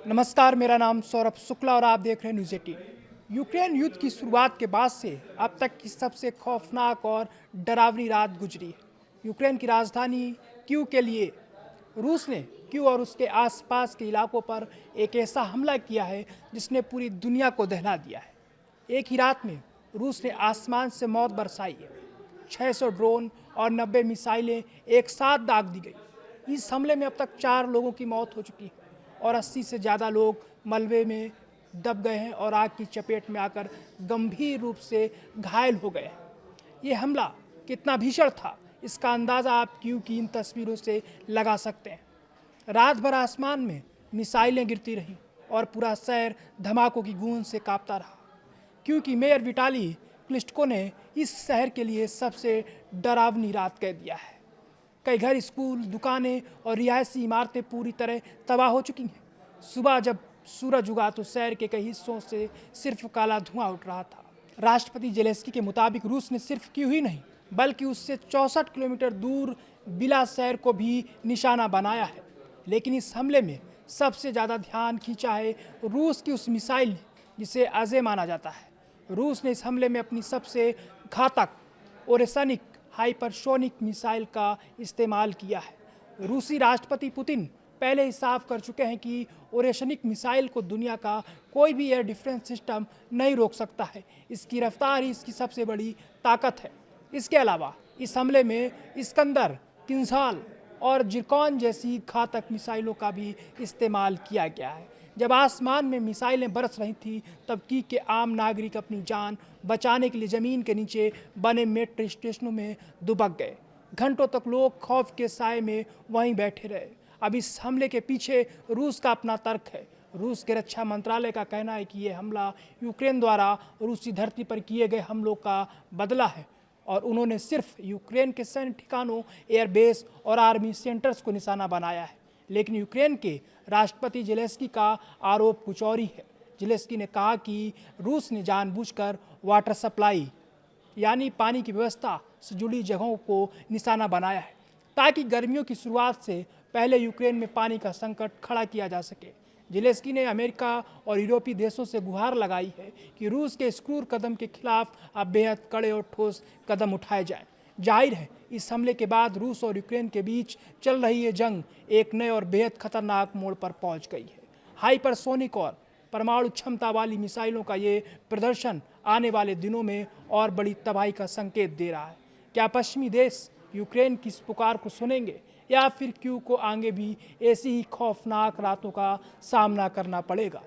नमस्कार, मेरा नाम सौरभ शुक्ला और आप देख रहे हैं न्यूज़ 18। यूक्रेन युद्ध की शुरुआत के बाद से अब तक की सबसे खौफनाक और डरावनी रात गुजरी है। यूक्रेन की राजधानी कीव के लिए रूस ने कीव और उसके आसपास के इलाकों पर एक ऐसा हमला किया है जिसने पूरी दुनिया को दहला दिया है। एक ही रात में रूस ने आसमान से मौत बरसाई है। 600 ड्रोन और 90 मिसाइलें एक साथ दाग दी गई। इस हमले में अब तक 4 लोगों की मौत हो चुकी है और 80 से ज़्यादा लोग मलबे में दब गए हैं और आग की चपेट में आकर गंभीर रूप से घायल हो गए हैं। ये हमला कितना भीषण था, इसका अंदाज़ा आप कीव की इन तस्वीरों से लगा सकते हैं। रात भर आसमान में मिसाइलें गिरती रहीं और पूरा शहर धमाकों की गूंज से कांपता रहा। क्योंकि मेयर विटाली क्लिस्टको ने इस शहर के लिए सबसे डरावनी रात कह दिया है। कई घर, स्कूल, दुकानें और रिहायशी इमारतें पूरी तरह तबाह हो चुकी हैं। सुबह जब सूरज उगा तो शहर के कई हिस्सों से सिर्फ काला धुआं उठ रहा था। राष्ट्रपति जेलेंस्की के मुताबिक रूस ने सिर्फ कीव ही नहीं बल्कि उससे 64 किलोमीटर दूर बिला शहर को भी निशाना बनाया है। लेकिन इस हमले में सबसे ज़्यादा ध्यान खींचा है रूस की उस मिसाइल ने जिसे अजय माना जाता है। रूस ने इस हमले में अपनी सबसे घातक ओरेसनिक हाइपरसोनिक मिसाइल का इस्तेमाल किया है। रूसी राष्ट्रपति पुतिन पहले ही साफ कर चुके हैं कि ओरेसनिक मिसाइल को दुनिया का कोई भी एयर डिफेंस सिस्टम नहीं रोक सकता है। इसकी रफ्तार ही इसकी सबसे बड़ी ताकत है। इसके अलावा इस हमले में इस्कंदर, किंझाल और जिरकॉन जैसी घातक मिसाइलों का भी इस्तेमाल किया गया है। जब आसमान में मिसाइलें बरस रही थी तब कीव के आम नागरिक अपनी जान बचाने के लिए ज़मीन के नीचे बने मेट्रो स्टेशनों में दुबक गए। घंटों तक लोग खौफ के साए में वहीं बैठे रहे। अब इस हमले के पीछे रूस का अपना तर्क है। रूस के रक्षा मंत्रालय का कहना है कि ये हमला यूक्रेन द्वारा रूसी धरती पर किए गए हमलों का बदला है और उन्होंने सिर्फ यूक्रेन के सैन्य ठिकानों, एयरबेस और आर्मी सेंटर्स को निशाना बनाया है। लेकिन यूक्रेन के राष्ट्रपति जेलेंस्की का आरोप कुछ और ही है। जेलेंस्की ने कहा कि रूस ने जानबूझकर वाटर सप्लाई यानी पानी की व्यवस्था से जुड़ी जगहों को निशाना बनाया है ताकि गर्मियों की शुरुआत से पहले यूक्रेन में पानी का संकट खड़ा किया जा सके। जेलेंस्की ने अमेरिका और यूरोपीय देशों से गुहार लगाई है कि रूस के इस क्रूर कदम के खिलाफ अब बेहद कड़े और ठोस कदम उठाए जाएं। जाहिर है, इस हमले के बाद रूस और यूक्रेन के बीच चल रही ये जंग एक नए और बेहद खतरनाक मोड़ पर पहुंच गई है। हाइपरसोनिक और परमाणु क्षमता वाली मिसाइलों का ये प्रदर्शन आने वाले दिनों में और बड़ी तबाही का संकेत दे रहा है। क्या पश्चिमी देश यूक्रेन की इस पुकार को सुनेंगे या फिर कीव को आगे भी ऐसी ही खौफनाक रातों का सामना करना पड़ेगा?